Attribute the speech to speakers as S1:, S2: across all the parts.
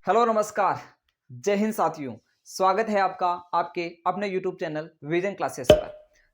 S1: Hello नमस्कार। जय हिंद साथियों। स्वागत है आपका आपके अपने YouTube चैनल विजन क्लासेस पर।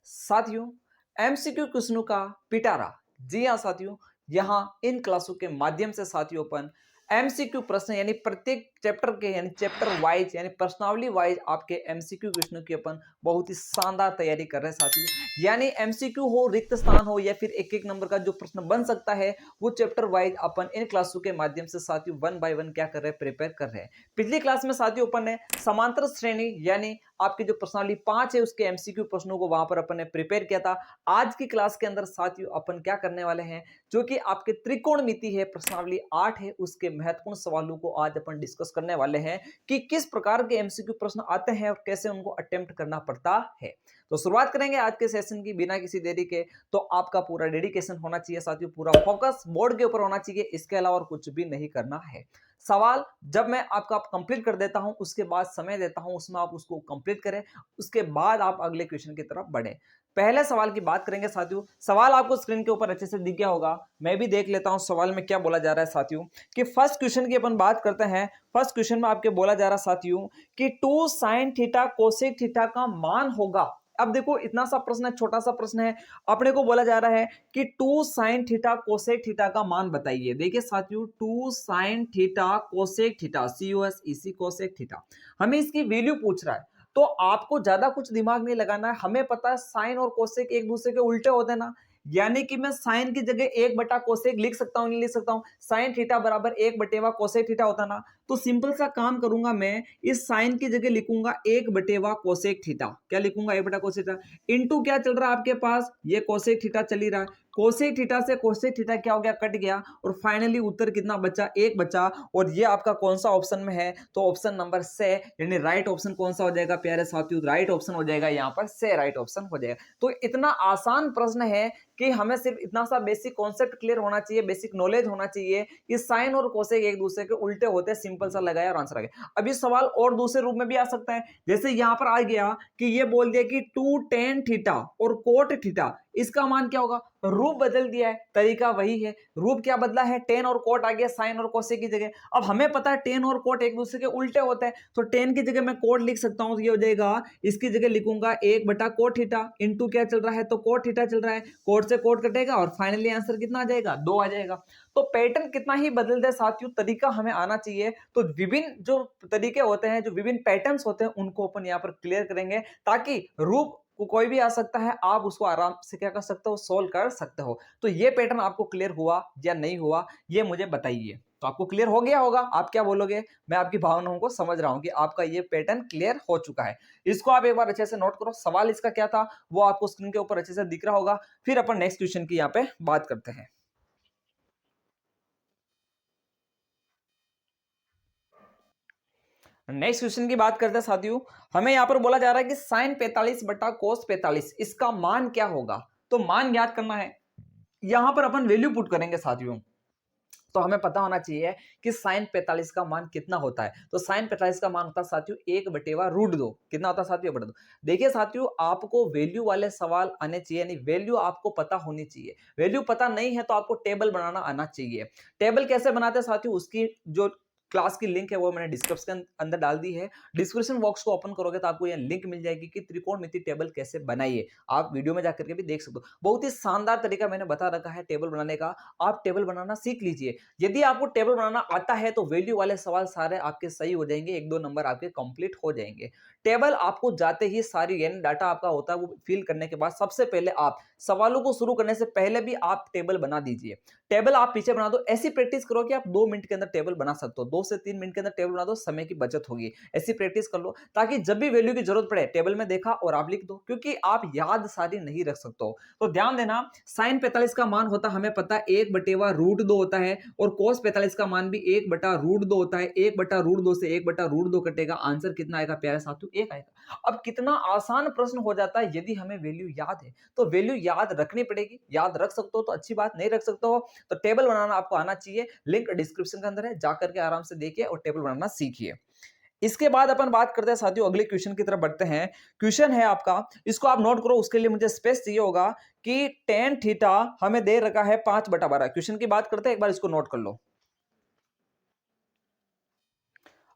S1: साथियों, एमसीक्यू क्वेश्चनों का पिटारा। जी हाँ साथियों, यहाँ इन क्लासों के माध्यम से साथियों अपन एमसीक्यू प्रश्न यानी प्रत्येक चैप्टर के यानी चैप्टर वाइज यानी प्रश्नावली वाइज आपके एमसीक्यू क्वेश्चनों की अपन बहुत ही शानदार तैयारी कर रहे हैं साथियों। यानी एमसीक्यू हो, रिक्त स्थान हो या फिर एक एक नंबर का जो प्रश्न बन सकता है वो चैप्टर वाइज अपन इन क्लासों के माध्यम से साथियों वन बाय वन क्या कर रहे हैं, प्रिपेयर कर रहे हैं। पिछली क्लास में साथियों अपन ने समांतर श्रेणी यानी आपकी जो प्रश्नावली 5 है उसके एमसीक्यू प्रश्नों को वहां पर अपन ने प्रिपेयर किया था। आज की क्लास के अंदर साथियों अपन क्या करने वाले हैं, जो कि आपके त्रिकोणमिति है प्रश्नावली 8 है उसके महत्वपूर्ण सवालों को आज अपन डिस्कस करने वाले हैं कि किस प्रकार के एमसीक्यू प्रश्न आते हैं और कैसे उनको अटेम्प्ट करना पड़ता है। तो शुरुआत करेंगे आज के सेशन की बिना किसी देरी के। तो आपका पूरा डेडिकेशन होना चाहिए साथियों, पूरा फोकस बोर्ड के ऊपर होना चाहिए, इसके अलावा और कुछ भी नहीं करना है। सवाल जब मैं आपका कंप्लीट कर देता हूं उसके बाद समय देता हूं, उसमें आप उसको कंप्लीट करें, उसके बाद आप अगले क्वेश्चन की तरफ बढ़े। पहले सवाल की बात करेंगे साथियों। सवाल आपको स्क्रीन के ऊपर अच्छे से दिख गया होगा, मैं भी देख लेता हूं सवाल में क्या बोला जा रहा है साथियों। कि फर्स्ट क्वेश्चन की अपन बात करते हैं। फर्स्ट क्वेश्चन में आपके बोला जा रहा है साथियों कि 2 sin थीटा कोसेक थीटा का मान होगा। अब देखो इतना सा प्रश्न है, छोटा सा प्रश्न है। अपने को बोला जा रहा है कि 2 sin थीटा कोसेक थीटा का मान बताइए। देखिए साथियों, 2 sin theta cosec theta COSEC cosec theta, हमें इसकी वैल्यू पूछ रहा है। तो आपको ज्यादा कुछ दिमाग नहीं लगाना है, हमें पता है साइन और कोसेक एक दूसरे के उल्टे होते हैं ना। यानी कि मैं साइन की जगह 1/कोसेक लिख सकता हूं, नहीं लिख सकता हूं। साइन थीटा बराबर 1/कोसेक थीटा होता ना। तो सिंपल सा काम करूंगा, मैं इस साइन की जगह लिखूंगा 1/कोसेक थीटा। क्या लिखूंगा? 1/कोसेक थीटा इंटू क्या चल रहा है आपके पास, ये कोसेक थीटा चल ही रहा है। कोसेक थीटा से कोसेक थीटा क्या हो गया, कट गया। और फाइनली उत्तर कितना बचा? 1 बचा। और ये आपका कौन सा ऑप्शन में है? तो ऑप्शन नंबर से, यानी राइट ऑप्शन कौन सा हो जाएगा प्यारे साथियों? राइट ऑप्शन हो जाएगा, यहाँ पर से राइट ऑप्शन हो जाएगा। तो इतना आसान प्रश्न है कि हमें सिर्फ इतना सा बेसिक कॉन्सेप्ट क्लियर होना चाहिए, बेसिक नॉलेज होना चाहिए कि साइन और कोसेक एक दूसरे के उल्टे होते हैं। सिंपल सा लगाया और आंसर आ गया। अभी सवाल और दूसरे रूप में भी आ सकता है, जैसे यहां पर आ गया कि ये बोल दिया कि 2 tan थीटा और कोट थीटा, इसका मान क्या होगा? रूप बदल दिया है, तरीका वही है। रूप क्या बदला है? टेन और कोट आ गया साइन और कोसेक की जगह। अब हमें पता है टेन और कोट एक दूसरे के उल्टे होते हैं, तो टेन की जगह मैं कोट लिख सकता हूं, तो ये हो जाएगा, इसकी जगह लिखूंगा 1/कोट थीटा इंटू क्या चल रहा है, तो कोट थीटा चल रहा है। कोट से कोट कटेगा और फाइनली आंसर कितना आ जाएगा? 2 आ जाएगा। तो पैटर्न कितना ही बदल दे साथियों, तरीका हमें आना चाहिए। तो विभिन्न जो तरीके होते हैं, जो विभिन्न पैटर्न्स होते हैं, उनको अपन यहाँ पर क्लियर करेंगे, ताकि रूप को कोई भी आ सकता है, आप उसको आराम से क्या कर सकते हो, सोल्व कर सकते हो। तो ये पैटर्न आपको क्लियर हुआ या नहीं हुआ, ये मुझे बताइए। तो आपको क्लियर हो गया होगा, आप क्या बोलोगे? मैं आपकी भावनाओं को समझ रहा हूं कि आपका ये पैटर्न क्लियर हो चुका है। इसको आप एक बार अच्छे से नोट करो। सवाल इसका क्या था वो आपको स्क्रीन के ऊपर अच्छे से दिख रहा होगा। फिर अपन नेक्स्ट क्वेश्चन की यहाँ पे बात करते हैं। नेक्स्ट क्वेश्चन की बात करते हैं साथियों। हमें यहां पर बोला जा रहा है कि साइन 45/कोस 45 इसका मान क्या होगा। तो मान ज्ञात करना है, यहां पर अपन वैल्यू पुट करेंगे साथियों। तो हमें पता होना चाहिए कि साइन 45 का मान कितना होता है। तो साइन 45 का मान होता है साथियों 1/√2। कितना होता है साथियों? 1/2। देखिए साथियों, आपको वैल्यू वाले सवाल आने चाहिए, नहीं वैल्यू आपको पता होनी चाहिए। वैल्यू पता नहीं है तो आपको टेबल बनाना आना चाहिए। टेबल कैसे बनाते हैं साथियों, उसकी जो क्लास की लिंक है वो मैंने डिस्क्रिप्शन के अंदर डाल दी है। डिस्क्रिप्शन बॉक्स को ओपन करोगे तो आपको यह लिंक मिल जाएगी कि त्रिकोणमिति टेबल कैसे बनाइए। आप वीडियो में जाकर के भी देख सकते हो, बहुत ही शानदार तरीका मैंने बता रखा है टेबल बनाने का। आप टेबल बनाना सीख लीजिए। यदि आपको टेबल बनाना आता है तो वैल्यू वाले सवाल सारे आपके सही हो जाएंगे, 1-2 नंबर आपके कंप्लीट हो जाएंगे। टेबल आपको जाते ही सारी यानी डाटा आपका होता है वो फिल करने के बाद सबसे पहले आप सवालों को शुरू करने से पहले भी आप टेबल बना दीजिए। टेबल आप पीछे बना दो, ऐसी प्रैक्टिस करो कि आप 2 मिनट के अंदर टेबल बना सकते हो। 2 से 3 मिनट के अंदर टेबल बना दो, समय की बचत होगी। ऐसी प्रैक्टिस कर लो ताकि जब भी वैल्यू की जरूरत पड़े टेबल में देखा और आप लिख दो, क्योंकि आप याद सारी नहीं रख सकते हो। तो ध्यान देना, साइन 45 का मान होता हमें पता है 1/√2 होता है, और कोस 45 का मान भी 1/√2 होता है। 1/√2 से 1/√2 कटेगा, आंसर कितना आएगा प्यारे साथियों? 1 आएगा। अब कितना आसान प्रश्न हो जाता है यदि हमें वैल्यू याद है। तो वैल्यू याद रखनी पड़ेगी। याद रख सकते हो तो अच्छी बात, नहीं रख सकते हो तो टेबल बनाना आपको आना चाहिए। लिंक डिस्क्रिप्शन के अंदर है, जाकर के आराम से देखिए और टेबल बनाना सीखिए। इसके बाद अपन बात करते हैं साथियों अगले क्वेश्चन की तरफ बढ़ते हैं। क्वेश्चन है आपका, इसको आप नोट करो, उसके लिए मुझे स्पेस चाहिए होगा कि tan थीटा हमें दे रखा है 5/12। क्वेश्चन की बात करते हैं, एक बार इसको नोट कर लो।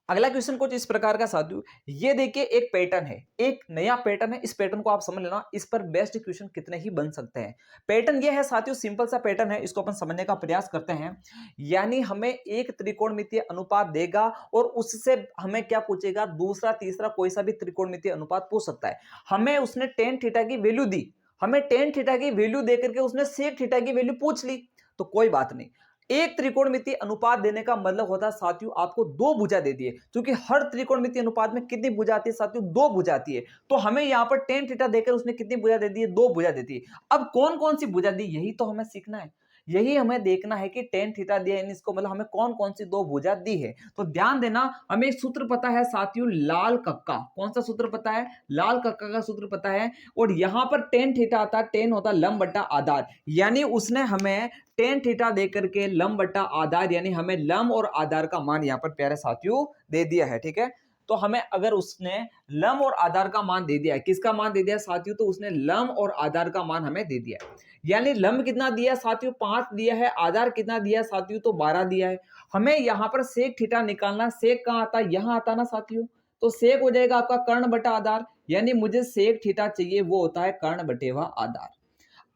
S1: अगला क्वेश्चन कुछ इस प्रकार का साथियों, ये देखिए एक पैटर्न है, एक नया पैटर्न है, इस पैटर्न को आप समझ लेना, इस पर बेस्ट क्वेश्चन कितने ही बन सकते हैं। पैटर्न ये है साथियों, सिंपल सा पैटर्न है, इसको अपन समझने का प्रयास करते हैं। यानी हमें एक त्रिकोणमितीय अनुपात देगा और उससे हमें क्या पूछेगा, दूसरा तीसरा कोई सा भी त्रिकोणमितीय अनुपात पूछ सकता है। हमें उसने टेन थीटा की वैल्यू दी, हमें टेन थीटा की वैल्यू देकर के उसने सेक थीटा की वैल्यू पूछ ली, तो कोई बात नहीं। एक त्रिकोणमितीय अनुपात देने का मतलब होता है साथियों आपको दो भुजा दे दिए, क्योंकि हर त्रिकोणमितीय अनुपात में कितनी भुजा आती है साथियों, दो भुजा आती है। तो हमें यहां पर टेन थीटा देकर उसने कितनी भुजा दे दी है, दो भुजा देती है। अब कौन कौन सी भुजा दी, यही तो हमें सीखना है, यही हमें देखना है कि टेन थीटा दिया है, इसको मतलब हमें कौन कौन सी दो भुजा दी है। तो ध्यान देना, हमें एक सूत्र पता है साथियों, लाल कक्का। कौन सा सूत्र पता है, लाल कक्का का सूत्र पता है। और यहां पर टेन थीटा आता है, टेन होता है लंब बटा आधार, यानी उसने हमें टेन थीटा देकर के लंब बटा आधार, यानी हमें लंब और आधार का मान यहां पर प्यारे साथियों दे दिया है। ठीक है, तो हमें अगर उसने लंब और आधार का मान दे दिया है, किसका मान दे दिया साथियों, तो उसने लंब और आधार का मान हमें दे दिया है। यानी लंब कितना दिया साथियों, 5 दिया है, आधार कितना दिया साथियों, तो 12 दिया है। हमें यहां पर सेक थीटा निकालना, सेक कहां आता है, यहां आता ना साथियों, तो सेक हो जाएगा आपका कर्ण बटा आधार, यानी मुझे सेक थीटा चाहिए, वो होता है कर्ण बटेवा आधार।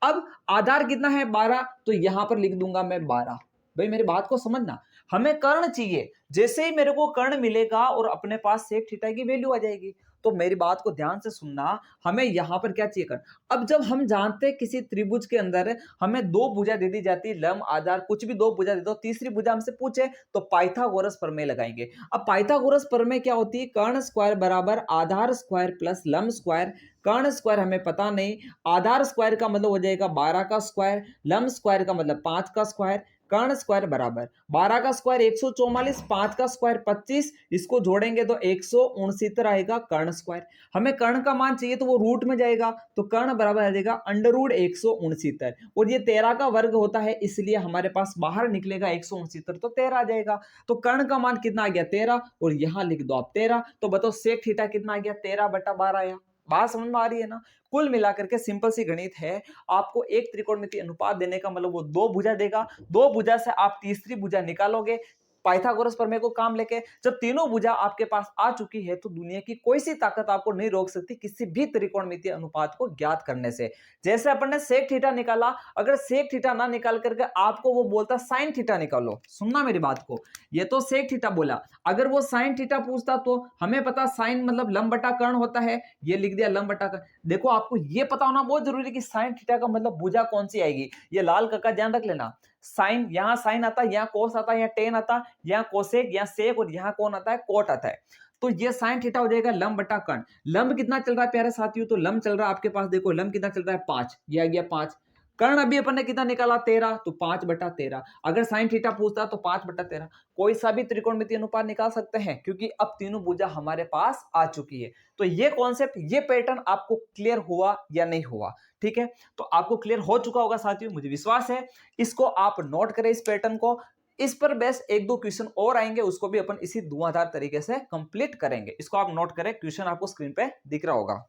S1: अब आधार कितना है, 12, तो यहां पर लिख दूंगा मैं 12। भाई मेरी बात को समझना, हमें कर्ण चाहिए, जैसे ही मेरे को कर्ण मिलेगा और अपने पास सेक थीटा की वैल्यू आ जाएगी। तो मेरी बात को ध्यान से सुनना, हमें यहां पर क्या चाहिए कर्ण। अब जब हम जानते हैं किसी त्रिभुज के अंदर हमें दो भुजा दे दी जाती है, लंब आधार कुछ भी दो भुजा दे दो, तीसरी भुजा हमसे पूछे तो पाइथागोरस प्रमेय लगाएंगे। अब पाइथागोरस प्रमेय क्या होती है, कर्ण स्क्वायर बराबर आधार स्क्वायर प्लस लंब स्क्वायर। कर्ण स्क्वायर हमें पता नहीं, आधार स्क्वायर का मतलब हो जाएगा 12 का स्क्वायर, लंब स्क्वायर का मतलब 5 का स्क्वायर। कर्ण स्क्वायर बराबर 12 का स्क्वायर 144, 5 का स्क्वायर 25, इसको जोड़ेंगे तो 169 आएगा कर्ण स्क्वायर। हमें कर्ण का मान चाहिए तो वो रूट में जाएगा, तो कर्ण बराबर आ जाएगा अंडर रूट 169, और ये 13 का वर्ग होता है, इसलिए हमारे पास बाहर निकलेगा 169, तो 13 आ जाएगा। तो कर्ण का मान कितना आ गया, 13, और यहां लिख दो आप 13। तो बताओ सेक थीटा कितना आ गया, 13 बटा 12 आया। बात समझ में आ रही है ना। कुल मिलाकर के सिंपल सी गणित है, आपको एक त्रिकोणमितीय अनुपात देने का मतलब वो दो भुजा देगा, दो भुजा से आप तीसरी भुजा निकालोगे पाइथागोरस प्रमेय को काम लेके। जब तीनों भुजा आपके पास आ चुकी है तो दुनिया की कोई सी ताकत आपको नहीं रोक सकती किसी भी त्रिकोणमितीय अनुपात को ज्ञात करने से। जैसे अपन ने सेक थीटा निकाला, अगर सेक थीटा ना निकाल करके आपको वो बोलता साइन थीटा निकालो, सुनना मेरी बात को, ये तो सेक थीटा बोला, अगर वो साइन थीटा पूछता तो हमें पता साइन मतलब लंब बटा कर्ण होता है, ये लिख दिया लंब बटा कर्ण। देखो आपको ये पता होना बहुत जरूरी है कि साइन थीटा का मतलब भुजा कौन सी आएगी, ये लाल का ध्यान रख लेना। साइन, यहां साइन आता है, यहां कोस आता है, यहां टेन आता है, यहां कोसेक, यहां सेक, और यहां कौन आता है, कोट आता है। तो ये साइन थीटा हो जाएगा लंब बटा कर्ण। लंब कितना चल रहा है प्यारे साथियों, तो लंब चल रहा है आपके पास, देखो लंब कितना चल रहा है 5, ये आ गया 5। कर्ण अभी अपन ने कितना निकाला 13, तो 5 बटा 13। अगर साइन थीटा पूछता तो 5 बटा 13। कोई सा भी त्रिकोणमितीय अनुपात निकाल सकते हैं, क्योंकि अब तीनों भुजा हमारे पास आ चुकी है। तो ये कॉन्सेप्ट, ये पैटर्न आपको क्लियर हुआ या नहीं हुआ, ठीक है। तो आपको क्लियर हो चुका होगा साथियों, मुझे विश्वास है। इसको आप नोट करें इस पैटर्न को, इस पर बेस्ट एक दो क्वेश्चन और आएंगे, उसको भी अपन इसी धुआंधार तरीके से कंप्लीट करेंगे। इसको आप नोट करें, क्वेश्चन आपको स्क्रीन पे दिख रहा होगा।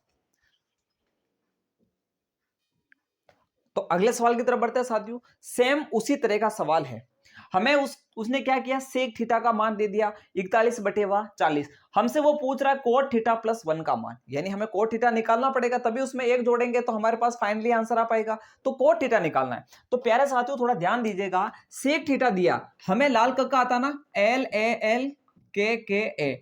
S1: तो अगले सवाल की तरफ बढ़ते हैं साथियों। सेम उसी तरह का सवाल है, हमें उसने क्या किया, सेक थीटा का मान दे दिया 41/40। हमसे वो पूछ रहा है कोट थीटा प्लस 1 का मान, यानी हमें कोट थीटा निकालना पड़ेगा, तभी उसमें एक जोड़ेंगे तो हमारे पास फाइनली आंसर आ पाएगा। तो कोट थीटा निकालना है। तो प्यारे साथियों थोड़ा ध्यान दीजिएगा, सेक थीटा दिया हमें, लाल का आता ना LAL KKA।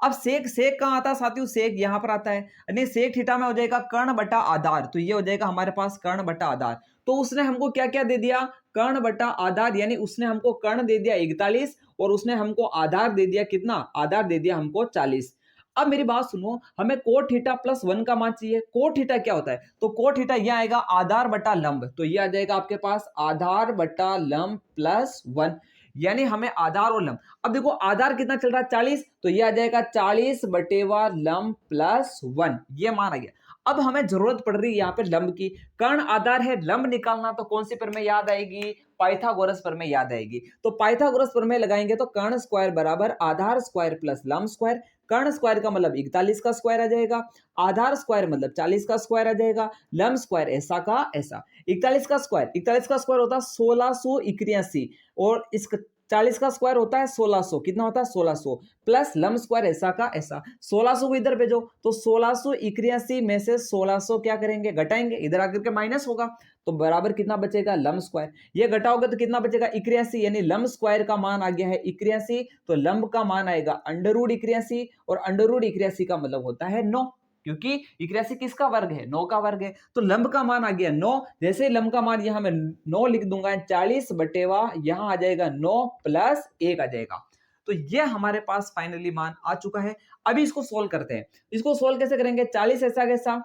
S1: अब सेक, सेक कहां आता है साथियों, सेक यहां पर आता है, यानी सेक थीटा में हो जाएगा कर्ण बटा आधार, तो ये हो जाएगा हमारे पास कर्ण बटा आधार। तो उसने हमको क्या क्या दे दिया, कर्ण बटा आधार, यानी उसने हमको कर्ण दे दिया 41, और उसने हमको आधार दे दिया कितना, आधार दे दिया हमको 40। अब मेरी बात सुनो, हमें कोट थीटा प्लस 1 का मान चाहिए। कोट थीटा क्या होता है, तो कोट थीटा यह आएगा आधार बटा लंब, तो ये आ जाएगा आपके पास आधार बटा लंब प्लस 1, यानी हमें आधार और लंब। अब देखो आधार कितना चल रहा है 40, तो ये आ जाएगा 40 बटेवा लंब प्लस 1, ये मान आ गया। अब हमें जरूरत पड़ रही है यहाँ पे लंब की, कर्ण आधार है, लंब निकालना, तो कौन सी प्रमेय याद आएगी, पाइथागोरस प्रमेय याद आएगी। तो पाइथागोरस प्रमेय लगाएंगे तो कर्ण स्क्वायर बराबर आधार स्क्वायर प्लस लंब स्क्वायर। कर्ण स्क्वायर का मतलब 41 का स्क्वायर आ जाएगा, आधार स्क्वायर मतलब 40 का स्क्वायर आ जाएगा, लंब स्क्वायर ऐसा का ऐसा। 41 का स्क्वायर, 41 का स्क्वायर होता है 1681, और इस 40 का स्क्वायर होता है 1600, कितना होता है 1600, प्लस लंब स्क्वायर ऐसा का ऐसा, 1600 को इधर भेजो तो 1681 में से 1600 क्या करेंगे घटाएंगे, इधर आकर के माइनस होगा तो बराबर कितना बचेगा लंब स्क्वायर, ये घटाओगे तो कितना बचेगा 81, यानी लंब स्क्वायर का मान आ गया है 81, तो लंब का मान आएगा अंडर रूट 81 और अंडर रूट 81 का मतलब होता है 9, क्योंकि 81 किसका वर्ग है 9 का वर्ग है, तो लंब का मान आ गया 9, जैसे लंब का मान यहां मैं 9 लिख दूंगा 40 बटेवा यहां आ जाएगा 9 प्लस 1 आ जाएगा, तो ये हमारे पास फाइनली मान आ चुका है। अभी इसको सोल्व करते हैं, इसको सोल्व कैसे करेंगे, 40 ऐसा कैसा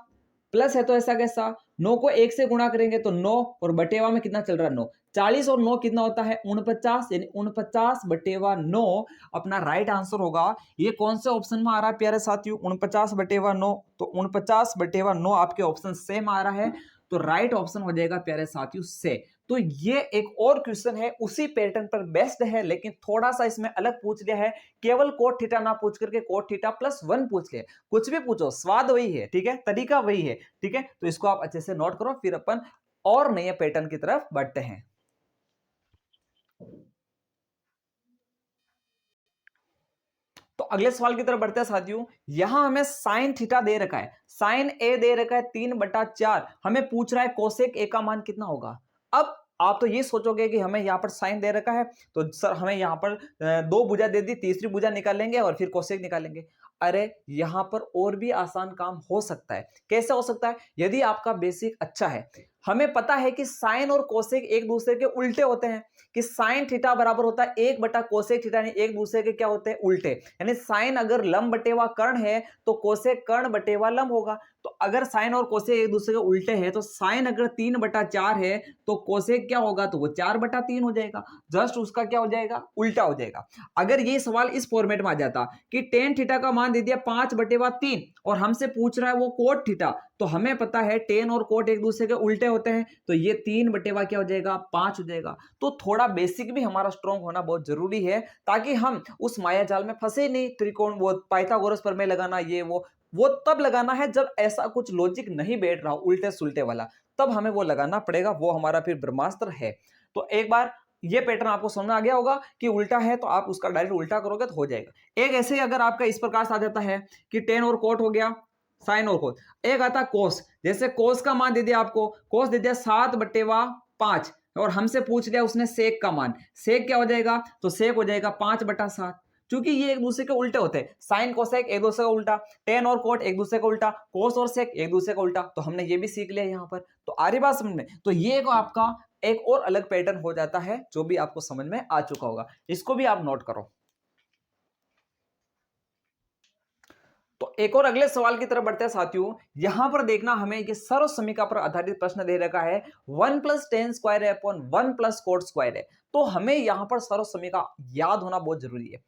S1: प्लस है तो ऐसा कैसा, 9 को 1 से गुणा करेंगे तो 9 और बटेवा में कितना चल रहा है 9, 40 और 9 कितना होता है 49, यानी 49 बटेवा 9 अपना राइट आंसर होगा। ये कौन से ऑप्शन में आ रहा है प्यारे साथियों 49 बटेवा 9, तो 49 बटेवा 9 आपके ऑप्शन से में आ रहा है, तो राइट ऑप्शन हो जाएगा प्यारे साथियों से। तो ये एक और क्वेश्चन है उसी पैटर्न पर बेस्ड है, लेकिन थोड़ा सा इसमें अलग पूछ लिया है, केवल कोट थीटा ना पूछ करके कोट थीटा प्लस 1 पूछ लिया, कुछ भी पूछो स्वाद वही है, ठीक है, तरीका वही है, ठीक है, तो इसको आप अच्छे से नोट करो, फिर अपन और नए पैटर्न की तरफ बढ़ते हैं। तो अगले सवाल की तरफ बढ़ते हैं साथियों, यहां हमें साइन थीटा दे रखा है, साइन ए दे रखा है 3/4, हमें पूछ रहा है कोसेक ए का मान कितना होगा। अब आप तो ये सोचोगे कि हमें यहाँ पर साइन दे रखा है तो सर हमें यहाँ पर दो भुजा दे दी, तीसरी भुजा निकाल लेंगे और फिर कोसेक निकालेंगे। अरे यहाँ पर और भी आसान काम हो सकता है, कैसे हो सकता है, यदि आपका बेसिक अच्छा है, हमें पता है कि साइन और कोसेक एक दूसरे के उल्टे होते हैं, कि साइन थीटा बराबर होता है 1/कोसेक थीटा, यानी एक दूसरे के क्या होते हैं उल्टे, यानी साइन अगर लंब बटेवा कर्ण है तो कोसेक कर्ण बटेवा लंब होगा, तो अगर साइन और कोसेक एक दूसरे के उल्टे हैं तो साइन अगर 3/4 है तो कोसेक क्या होगा, तो वो 4/3 हो जाएगा, जस्ट उसका क्या हो जाएगा उल्टा हो जाएगा। अगर ये सवाल इस फॉर्मेट में आ जाता कि टेन थीटा का मान दे दिया 5/3 और हमसे पूछ रहा है वो कोट थीटा, तो हमें पता है टेन और कोट एक दूसरे के उल्टे होते हैं, तो ये 3/क्या हो जाएगा 5 हो जाएगा। तो थोड़ा बेसिक भी हमारा स्ट्रॉन्ग होना बहुत जरूरी है, ताकि हम उस माया जाल में फंसे नहीं, त्रिकोण वो पाइथागोरस प्रमेय लगाना ये वो तब लगाना है जब ऐसा कुछ लॉजिक नहीं बैठ रहा उल्टे सुलटे वाला, तब हमें वो लगाना पड़ेगा, वो हमारा फिर ब्रह्मास्त्र है। तो एक बार ये पैटर्न आपको समझ में आ गया होगा कि उल्टा है तो आप उसका डायरेक्ट उल्टा करोगे तो हो जाएगा। एक ऐसे ही अगर आपका इस प्रकार से आ जाता है कि टेन और कोट हो गया, साइन और कोस, एक आता कोस, जैसे कोस का मान दे दिया आपको, कोस दे दिया 7/5 और हमसे पूछ लिया उसने सेक का मान, सेक क्या हो जाएगा, तो सेक हो जाएगा 5/7, क्योंकि ये एक दूसरे के उल्टे होते हैं, साइन कोसेक एक दूसरे का उल्टा, टेन और कोट एक दूसरे का उल्टा, कोस और सेक एक दूसरे का उल्टा, तो हमने ये भी सीख लिया यहाँ पर। तो आ रही बात समझ में, तो ये एक आपका एक और अलग पैटर्न हो जाता है जो भी आपको समझ में आ चुका होगा, इसको भी आप नोट करो। तो एक और अगले सवाल की तरफ बढ़ते हैं साथियों, यहां पर देखना हमें ये सर्व समीकरण पर आधारित प्रश्न दे रखा है 1 + tan स्क्वायर है अपॉन 1 + cot स्क्वायर है, तो हमें यहां पर सर्व समीकरण याद होना बहुत जरूरी है।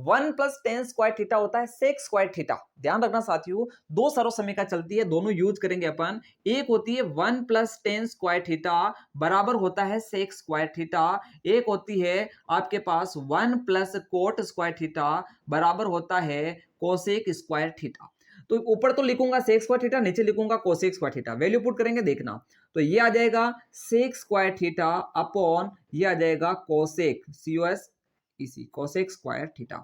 S1: 1 + tan स्क्वायर थीटा होता है sec स्क्वायर थीटा, ध्यान रखना साथियों, दो सर्व समीकरण चलती है, दोनों यूज करेंगे अपन। एक होती है 1 + tan स्क्वायर थीटा बराबर होता है sec स्क्वायर थीटा, एक होती है आपके पास 1 + cot स्क्वायर थीटा बराबर होता है कोसेक स्क्वायर थीटा। तो ऊपर तो लिखूंगा सेक स्क्वायर थीटा, नीचे लिखूंगा cosec square theta, value put करेंगे देखना, तो ये आ जाएगा सेक स्क्वायर थीटा अपॉन ये आ जाएगा कोसेक कोसेक स्क्वायर थीटा।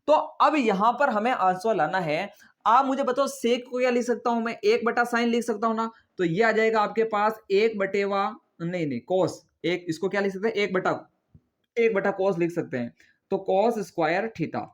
S1: तो अब यहां पर हमें आंसर लाना है, आप मुझे बताओ सेक को क्या लिख सकता हूं मैं, 1/sin लिख सकता हूं ना, तो ये आ जाएगा आपके पास 1/, नहीं कोस, एक इसको क्या लिख सकते हैं 1/, कोस लिख सकते हैं, तो कोस स्क्वायर थीटा।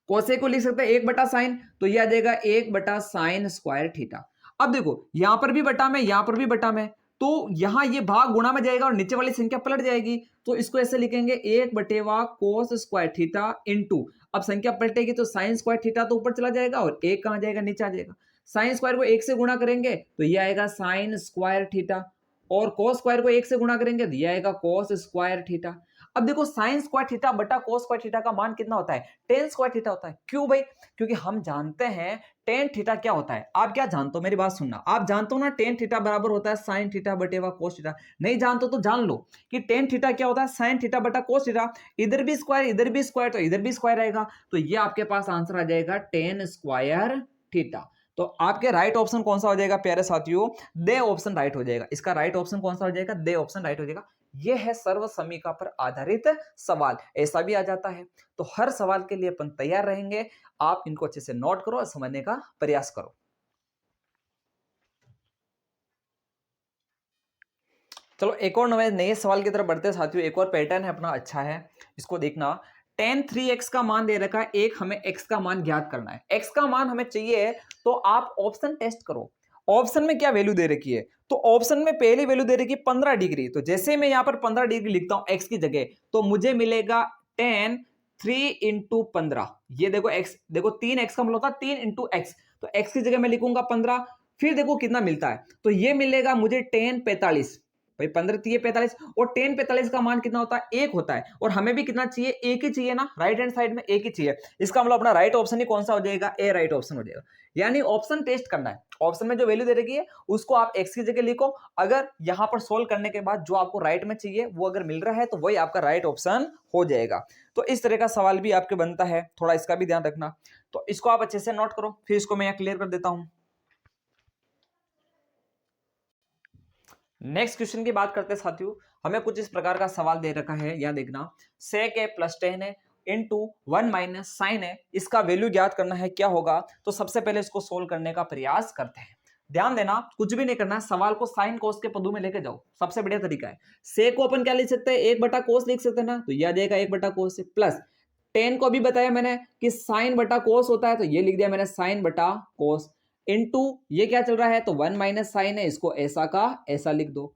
S1: कोसेक को लिख सकते हैं 1/sin, तो ये आ जाएगा 1/sin स्क्वायर थीटा। अब देखो यहां पर भी बटा में, यहां पर भी बटा में, तो यहां ये भाग गुणा में जाएगा और नीचे वाली संख्या पलट जाएगी, तो इसको ऐसे लिखेंगे 1/cos स्क्वायर थीटा इंटू, अब संख्या पलटेगी तो साइन स्क्वायर थीटा तो ऊपर चला जाएगा और एक कहां जाएगा नीचे आ जाएगा, साइन स्क्वायर को 1 से गुणा करेंगे तो ये आएगा साइन स्क्वायर थीटा, और cos स्क्वायर को 1 से गुणा करेंगे तो ये आएगा cos स्क्वायर थीटा। अब देखो साइन स्क्वायर थीटा बटा cos स्क्वायर थीटा का मान कितना होता है, tan स्क्वायर थीटा होता है। क्यों भाई, क्योंकि हम जानते हैं tan थीटा क्या होता है, आप क्या जानते हो मेरी बात सुनना, आप जानते हो ना tan थीटा बराबर होता है साइन थीटा बटेवा cos थीटा, नहीं जानते तो जान लो कि tan थीटा क्या होता है साइन थीटा बटा cos थीटा, इधर भी स्क्वायर इधर भी स्क्वायर तो इधर भी स्क्वायर आएगा, तो ये आपके पास आंसर आ जाएगा tan स्क्वायर थीटा। तो आपके राइट ऑप्शन कौन सा हो जाएगा प्यारे साथियों, दे ऑप्शन राइट हो जाएगा, इसका राइट ऑप्शन कौन सा हो जाएगा, दे ऑप्शन राइट हो जाएगा। ये है सर्वसमीका पर आधारित सवाल, ऐसा भी आ जाता है। तो हर सवाल के लिए अपन तैयार रहेंगे। आप इनको अच्छे से नोट करो और समझने का प्रयास करो। चलो एक और नए सवाल की तरफ बढ़ते हैं साथियों। एक और पैटर्न है अपना, अच्छा है, इसको देखना। tan 3x का मान दे रखा है, एक हमें x का मान ज्ञात करना है। x का मान हमें चाहिए तो आप ऑप्शन टेस्ट करो। ऑप्शन में क्या वैल्यू दे रखी है? तो ऑप्शन में पहली वैल्यू दे रखी है 15 डिग्री। तो जैसे मैं यहां पर 15 डिग्री लिखता हूं x की जगह, तो मुझे मिलेगा tan 3 इंटू 15। ये देखो x, देखो 3x का मतलब होता है 3 इंटू एक्स, तो x की जगह मैं लिखूंगा 15। फिर देखो कितना मिलता है, तो ये मिलेगा मुझे tan 45। भाई 15 3 45, और tan 45 का मान कितना होता है? एक होता है। और हमें भी कितना चाहिए? एक ही चाहिए ना, राइट हैंड साइड में एक ही चाहिए। इसका मतलब अपना राइट ऑप्शन ही कौन सा हो जाएगा? ए राइट ऑप्शन हो जाएगा। यानी ऑप्शन टेस्ट करना है। ऑप्शन में जो वैल्यू दे रखी है उसको आप एक्स की जगह लिखो। अगर यहां पर सोल्व करने के बाद जो आपको राइट में चाहिए वो अगर मिल रहा है तो वही आपका राइट ऑप्शन हो जाएगा। तो इस तरह का सवाल भी आपके बनता है, थोड़ा इसका भी ध्यान रखना। तो इसको आप अच्छे से नोट करो, फिर इसको मैं यहां क्लियर कर देता हूं। नेक्स्ट क्वेश्चन की बात करते हैं साथियों। हमें कुछ इस प्रकार का सवाल दे रखा है, यह देखना। सेक ए प्लस 10 है इंटू 1 माइनस साइन है, इसका वैल्यू ज्ञात करना है, क्या होगा? तो सबसे पहले इसको सोल्व करने का प्रयास करते हैं। ध्यान देना, कुछ भी नहीं करना है, सवाल को साइन कोस के पदों में लेके जाओ, सबसे बढ़िया तरीका है। सेक को अपन क्या लिख सकते हैं? 1 बटा कोस लिख सकते हैं ना, तो यह आ जाएगा 1 बटा कोस से, प्लस 10 को भी बताया मैंने कि साइन बटा कोस होता है, तो ये लिख दिया मैंने साइन बटा कोस, इनटू ये क्या चल रहा है? तो 1 माइनस साइन है, इसको ऐसा का ऐसा लिख दो,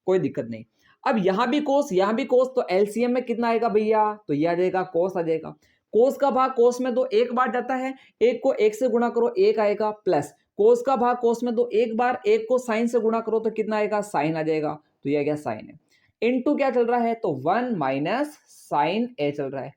S1: कोई दिक्कत नहीं। अब यहां भी कोस यहां भी कोस, तो एलसीएम में कितना आएगा भैया? तो ये आ जाएगा कोस आ जाएगा। कोस का भाग कोस में दो एक बार जाता है, एक को एक से गुणा करो एक आएगा, प्लस कोस का भाग कोस में दो एक बार, एक को साइन से गुणा करो तो कितना आएगा? साइन आ जाएगा। तो ये आ गया साइन है। इनटू क्या चल रहा है? तो 1 माइनस साइन ए चल रहा है।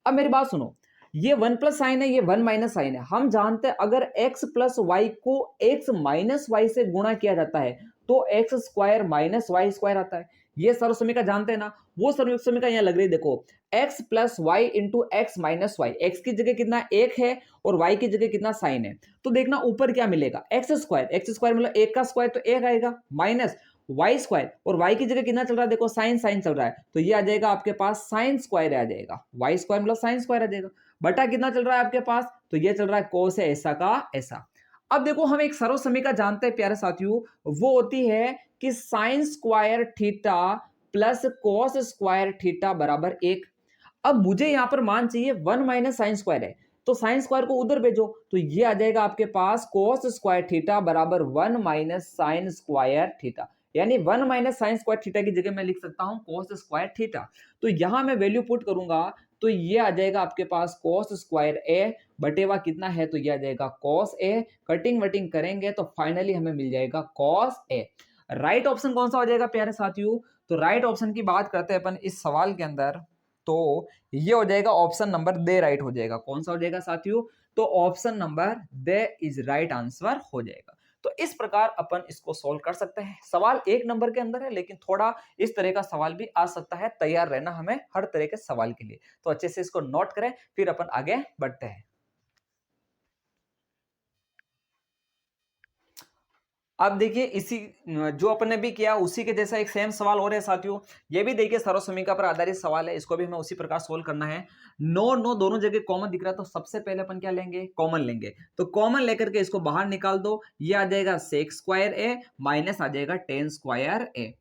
S1: अब मेरी बात सुनो, ये 1 प्लस साइन है, ये 1 माइनस साइन है। हम जानते हैं अगर x प्लस वाई को x माइनस वाई से गुणा किया जाता है तो x square minus y square आता है। ये सर्वसमीका जानते हैं ना, वो सर्वसमीका यहाँ लग रही है, देखो x plus y into x minus y, x की जगह कितना एक है और y की जगह कितना साइन है। तो देखना ऊपर क्या मिलेगा? एक्स स्क्वायर मतलब एक का स्क्वायर तो एक आएगा, माइनस वाई स्क्वायर, और y की जगह कितना चल रहा है? देखो साइन साइन चल रहा है, तो ये आ जाएगा आपके पास साइन स्क्वायर आ जाएगा, वाई स्क्वायर मतलब साइन स्क्वायर आ जाएगा, बटा कितना चल रहा है आपके पास? तो ये चल रहा है कोस है ऐसा का ऐसा। अब देखो हम एक सर्वसमीका जानते हैं प्यारे साथियों, वो होती है कि sine square theta plus cos square theta बराबर 1। अब मुझे यहां पर मान चाहिए 1 माइनस साइन स्क्वायर है, तो साइन स्क्वायर को उधर भेजो, तो ये आ जाएगा आपके पास कोस स्क्वायर थीटा बराबर 1 माइनस साइन स्क्वायर थीटा। यानी 1 माइनस साइन स्क्वायर थीटा की जगह मैं लिख सकता हूं कोस स्क्वायर थीटा। तो यहां मैं वैल्यू पुट करूंगा तो ये आ जाएगा आपके पास कोस स्क्वायर ए बटेवा कितना है? तो ये आ जाएगा कोस ए। कटिंग वटिंग करेंगे तो फाइनली हमें मिल जाएगा कोस ए। राइट ऑप्शन कौन सा हो जाएगा प्यारे साथियों? तो राइट ऑप्शन की बात करते हैं अपन इस सवाल के अंदर, तो ये हो जाएगा ऑप्शन नंबर दे राइट हो जाएगा। कौन सा हो जाएगा साथियों? तो option number they is right answer हो जाएगा। तो इस प्रकार अपन इसको सोल्व कर सकते हैं। सवाल 1 नंबर के अंदर है, लेकिन थोड़ा इस तरह का सवाल भी आ सकता है, तैयार रहना हमें हर तरह के सवाल के लिए। तो अच्छे से इसको नोट करें, फिर अपन आगे बढ़ते हैं। अब देखिए इसी जो अपन ने भी किया उसी के जैसा एक सेम सवाल और है साथियों। ये भी देखिए सर्वसमीका पर आधारित सवाल है, इसको भी हमें उसी प्रकार सोल्व करना है। नो नो दोनों जगह कॉमन दिख रहा है, तो सबसे पहले अपन क्या लेंगे? कॉमन लेंगे। तो कॉमन लेकर के इसको बाहर निकाल दो, ये आ जाएगा सेक स्क्वायर ए माइनस आ जाएगा टेन स्क्वायर ए।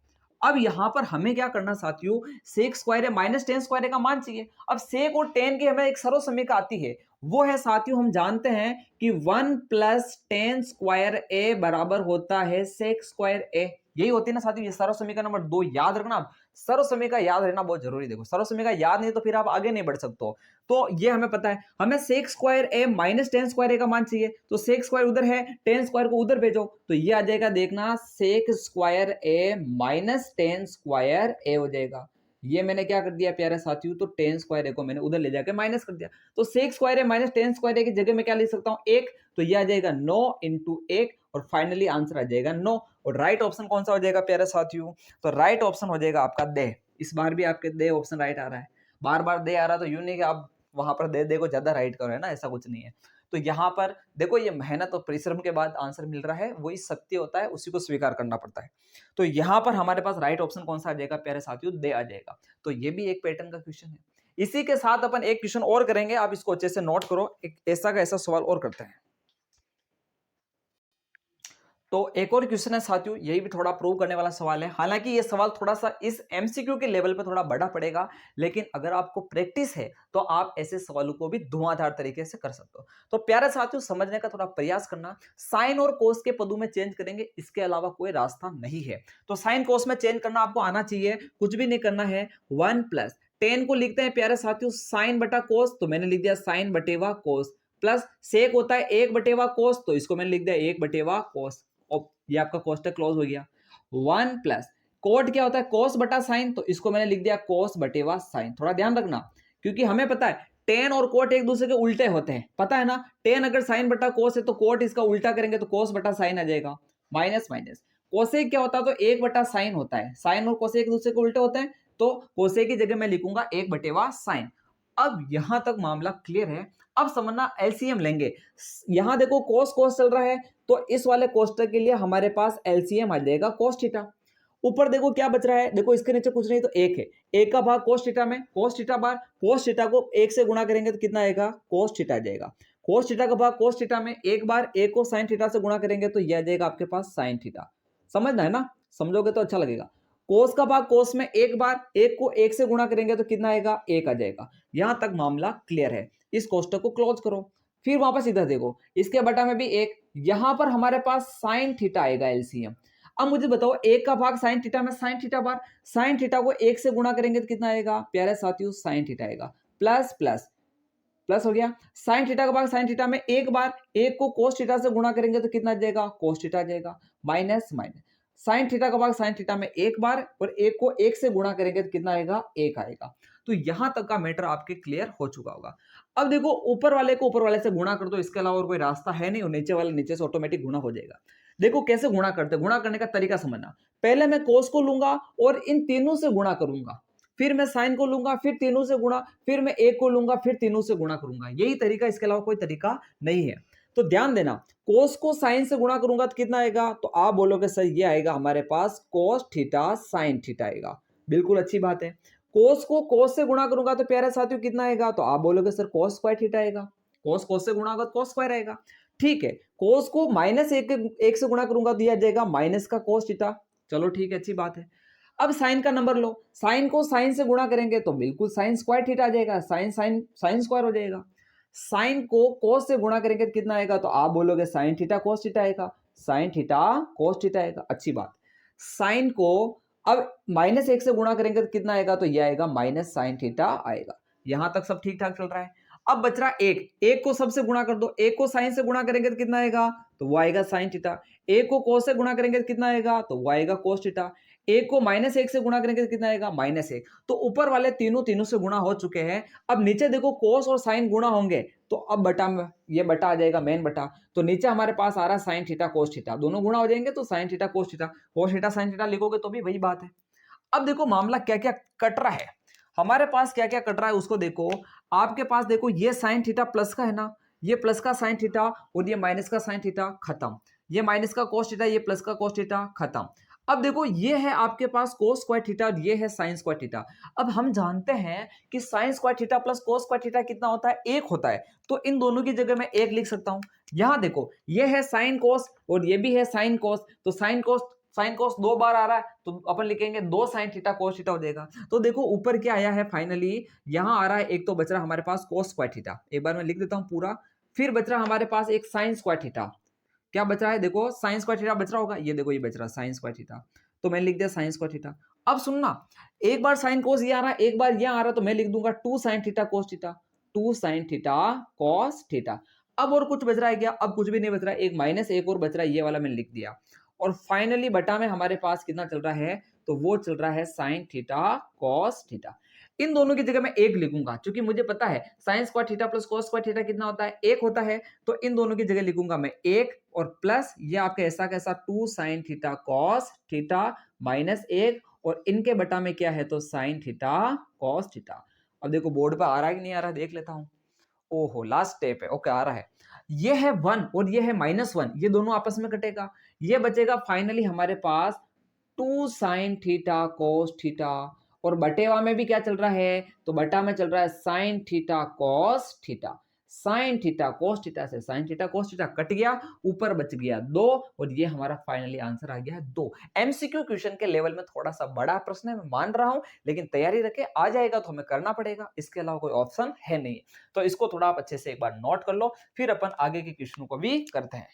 S1: अब यहां पर हमें क्या करना साथियों? सेक स्क्वायर ए माइनस टेन स्क्वायर ए का मान चाहिए। अब सेक और टेन की हमें एक सर्वसमीका आती है, वो है साथियों, हम जानते हैं कि 1 प्लस टेन स्क्वायर ए बराबर होता है सेक स्क्वायर ए। यही होती है ना साथियों, ये सर्वसमीका नंबर 2 याद रखना। सर्वसमीका याद रहना बहुत जरूरी। देखो सर्वसमीका याद नहीं तो फिर आप आगे नहीं बढ़ सकते हो। तो ये हमें पता है, हमें सेक स्क्वायर ए माइनस टेन स्क्वायर ए का मान चाहिए, तो सेक स्क्वायर उधर है, टेन स्क्वायर को उधर भेजो, तो ये आ जाएगा, देखना सेक स्क्वायर ए माइनस टेन स्क्वायर ए हो जाएगा। ये मैंने क्या कर दिया प्यारे साथियों? तो टेन स्क्वायर ए को मैंने उधर ले जाकर माइनस कर दिया, तो सेक स्क्वायर ए माइनस टेन स्क्वायर ए की जगह मैं क्या लिख सकता हूँ? एक, तो ये आ जाएगा 9 इंटू एक, और फाइनली आंसर आ जाएगा 9। और राइट ऑप्शन कौन सा हो जाएगा प्यारे साथियों? तो राइट ऑप्शन हो जाएगा आपका दे। इस बार भी आपके दे ऑप्शन राइट आ रहा है। बार बार दे आ रहा है तो यूं नहीं कि आप वहां पर दे को ज्यादा राइट करो, है ना, ऐसा कुछ नहीं है। तो यहाँ पर देखो ये मेहनत और परिश्रम के बाद आंसर मिल रहा है, वही सत्य होता है, उसी को स्वीकार करना पड़ता है। तो यहाँ पर हमारे पास राइट ऑप्शन कौन सा आ जाएगा प्यारे साथियों, दे आ जाएगा। तो ये भी एक पैटर्न का क्वेश्चन है। इसी के साथ अपन एक क्वेश्चन और करेंगे, आप इसको अच्छे से नोट करो, एक ऐसा का ऐसा सवाल और करते हैं। तो एक और क्वेश्चन है साथियों, यही भी थोड़ा प्रूव करने वाला सवाल है। हालांकि ये सवाल थोड़ा सा इस एमसीक्यू के लेवल पे थोड़ा बड़ा पड़ेगा, लेकिन अगर आपको प्रैक्टिस है तो आप ऐसे सवालों को भी धुआंधार तरीके से कर सकते हो। तो प्यारे साथियों, समझने का थोड़ा प्रयास करना। साइन और कोस के पदों में चेंज करेंगे, इसके अलावा कोई रास्ता नहीं है। तो साइन कोस में चेंज करना आपको आना चाहिए, कुछ भी नहीं करना है। 1 प्लस टेन को लिखते हैं प्यारे साथियों साइन बटा कोस, तो मैंने लिख दिया साइन बटेवा कोस, प्लस सेक होता है 1 बटेवा कोस, तो इसको मैंने लिख दिया 1 बटेवा कोस। ये आपका कोष्टक क्लोज हो गया। 1 प्लस कोट क्या होता है, कोस बटा साइन, तो इसको मैंने लिख दिया कोस बटेवा साइन। थोड़ा ध्यान रखना, क्योंकि हमें पता है टेन और कोट एक दूसरे के उल्टे होते हैं, पता है ना। टेन अगर साइन बटा कोस है तो कोट इसका उल्टा करेंगे तो कोस बटा साइन आ जाएगा। माइनस माइनस कोसेक क्या होता है, तो 1 बटा साइन होता है। साइन और कोसेक एक दूसरे के उल्टे होते हैं, तो कोसेक की जगह मैं लिखूंगा 1 बटेवा साइन। अब यहां तक मामला क्लियर है। अब समझना एलसीएम लेंगे। यहां देखो कोस कोस चल रहा है, तो इस वाले कोष्टक के लिए हमारे पास एलसीएम आ जाएगा कोस थीटा। ऊपर देखो क्या बच रहा है, देखो इसके नीचे कुछ नहीं तो एक है, एक का भाग कोस थीटा में, कोस थीटा बार कोस थीटा को एक से गुणा करेंगे तो कितना आएगा, कोस थीटा आ जाएगा। कोस थीटा का भाग कोस थीटा में, एक बार एक को साइन थीटा से गुणा करेंगे तो यह आ जाएगा आपके पास साइन थीटा। समझना है ना, समझोगे तो अच्छा लगेगा। कोस का भाग कोस में, एक बार एक को एक से गुणा करेंगे तो कितना आएगा, एक आ जाएगा। यहां तक मामला क्लियर है। इस कोष्टक को क्लोज करो। फिर वापस इधर देखो, इसके बटा में भी एक, यहां पर हमारे पास साइन थीटा आएगा एलसीएम। अब मुझे बताओ एक का भाग साइन थीटा में, साइन थीटा बार, साइन थीटा को एक से गुणा करेंगे तो कितना आएगा प्यारे साथियों, साइन थीटा आएगा। प्लस प्लस प्लस हो गया। साइन थीटा का भाग साइन थीटा में, एक बार एक को कोस थीटा से गुणा करेंगे तो कितना आ जाएगा, कोस थीटा आ जाएगा। माइनस माइनस साइन थीटा का भाग साइन थीटा में एक बार, और एक को एक से गुणा करेंगे तो कितना आएगा, एक आएगा। तो यहां तक का मैटर आपके क्लियर हो चुका होगा। अब देखो ऊपर वाले को ऊपर वाले से गुणा कर दो, इसके अलावा और कोई रास्ता है नहीं, और नीचे वाले नीचे से ऑटोमेटिक गुणा हो जाएगा। देखो कैसे गुणा करते, गुणा करने का तरीका समझना। पहले मैं कोस को लूंगा और इन तीनों से गुणा करूंगा, फिर मैं साइन को लूंगा, फिर तीनों से गुणा, फिर मैं एक को लूंगा, फिर तीनों से गुणा करूंगा। यही तरीका, इसके अलावा कोई तरीका नहीं है। तो ध्यान देना, कोस को साइन से गुणा करूंगा तो कितना आएगा, तो आप बोलोगे सर ये आएगा हमारे पास कोस थीटा साइन थीटा आएगा। बिल्कुल अच्छी बात है। कोस को कोस से गुणा करूंगा तो प्यारे साथियों कितना आएगा, तो आप बोलोगे सर कोस स्क्वायर थीटा आएगा। कोस कोस से गुणा होगा तो कोस स्क्वायर आएगा। ठीक है, कोस को माइनस एक से गुणा करूंगा तो यह आ जाएगा माइनस का कोस थीटा। चलो ठीक है, अच्छी बात है। अब साइन का नंबर लो, साइन को साइन से गुणा करेंगे तो बिल्कुल साइन स्क्वायर थीटा आ जाएगा, साइन साइन साइन स्क्वायर हो जाएगा। साइन को कोस से गुणा करेंगे तो कितना आएगा, तो आप बोलोगे साइन थीटा कोस थीटा आएगा, साइन थीटा कोस थीटा आएगा। अच्छी बात। साइन को अब माइनस एक से गुणा करेंगे तो कितना आएगा, तो यह आएगा माइनस साइन थीटा आएगा। यहां तक सब ठीक ठाक चल रहा है। अब बच रहा एक, एक को सबसे गुणा कर दो, एक को साइन से गुणा करेंगे तो कितना आएगा, तो वो आएगा साइन थीटा। एक को कोस से गुणा करेंगे तो कितना आएगा, तो वो आएगा कोस थीटा। एक को माइनस एक से गुणा करेंगे तो कितना आएगा, माइनस एक। तो ऊपर वाले तीनों तीनों से गुणा हो चुके हैं। अब नीचे देखो कोस और साइन गुणा होंगे, तो अब बटा में ये बटा आ जाएगा मेन बटा। तो नीचे हमारे पास आ रहा है साइन थीटा कोस थीटा, दोनों गुणा हो जाएंगे तो sign theta cos theta sine theta लिखोगे तो भी वही बात है। अब देखो मामला क्या क्या कट रहा है, हमारे पास क्या क्या कट रहा है उसको देखो। आपके पास देखो ये साइन थीटा प्लस का है ना, ये प्लस का साइन थीटा और ये माइनस का साइन थीटा खत्म। ये माइनस का कोस थीटा, ये प्लस का कोस थीटा खत्म। अब देखो ये है आपके पास कोस स्क्वायर थीटा और ये है साइन स्क्वायर थीटा। अब हम जानते हैं कि sine square theta plus cos square theta कितना होता है, एक होता है। तो इन दोनों की जगह मैं एक लिख सकता हूं। यहां देखो ये है साइन कोस और ये भी है साइन कोस, तो साइन कोस दो बार आ रहा है तो अपन लिखेंगे दो साइन थीटा कोस थीटा हो जाएगा। तो देखो ऊपर क्या आया है फाइनली, यहां आ रहा है एक, तो बच रहा हमारे पास कोस स्क्वायर थीटा, एक बार मैं लिख देता हूं पूरा। फिर बच रहा हमारे पास एक साइन स्क्वायर थीटा। क्या बच रहा है, देखो साइन स्क्वायर थीटा बच रहा होगा, ये देखो ये बच रहा साइन स्क्वायर थीटा, तो मैंने लिख दिया साइन स्क्वायर थीटा। अब सुनना, एक बार साइन कोस ये आ रहा है, एक बार ये आ रहा है, तो मैं लिख दूंगा two sine theta cos theta, two sine theta cos theta. अब और कुछ बच रहा है क्या, अब कुछ भी नहीं बच रहा है, एक माइनस एक और बच रहा है, ये वाला मैंने लिख दिया। और फाइनली बटा में हमारे पास कितना चल रहा है, तो वो चल रहा है साइन थीटा कॉस थीटा। इन दोनों की जगह मैं एक लिखूंगा, क्योंकि मुझे पता है sine square theta plus cos square theta कितना होता है, एक होता है। तो इन दोनों की जगह लिखूंगा मैं एक, और प्लस ये आपके ऐसा कैसा two sine theta cos theta minus एक, और इनके बटा में क्या है, तो साइन थीटा कॉस थीटा। अब देखो बोर्ड पर आ रहा है कि नहीं आ रहा, देख लेता हूं। ओहो लास्ट स्टेप है, ओके आ रहा है। ये है 1 और ये है -1, ये दोनों आपस में कटेगा, ये बचेगा फाइनली हमारे पास 2 sin थीटा cos थीटा, और बटेवा में भी क्या चल रहा है, तो बटा में चल रहा है sin theta cos theta. sin theta cos theta से sin theta cos theta cut गया, ऊपर बच गया 2, और ये हमारा फाइनली आंसर आ गया है 2। एमसीक्यू क्वेश्चन के लेवल में थोड़ा सा बड़ा प्रश्न है, मैं मान रहा हूं, लेकिन तैयारी रखे, आ जाएगा तो हमें करना पड़ेगा, इसके अलावा कोई ऑप्शन है नहीं। तो इसको थोड़ा आप अच्छे से एक बार नोट कर लो, फिर अपन आगे के क्वेश्चनों को भी करते हैं।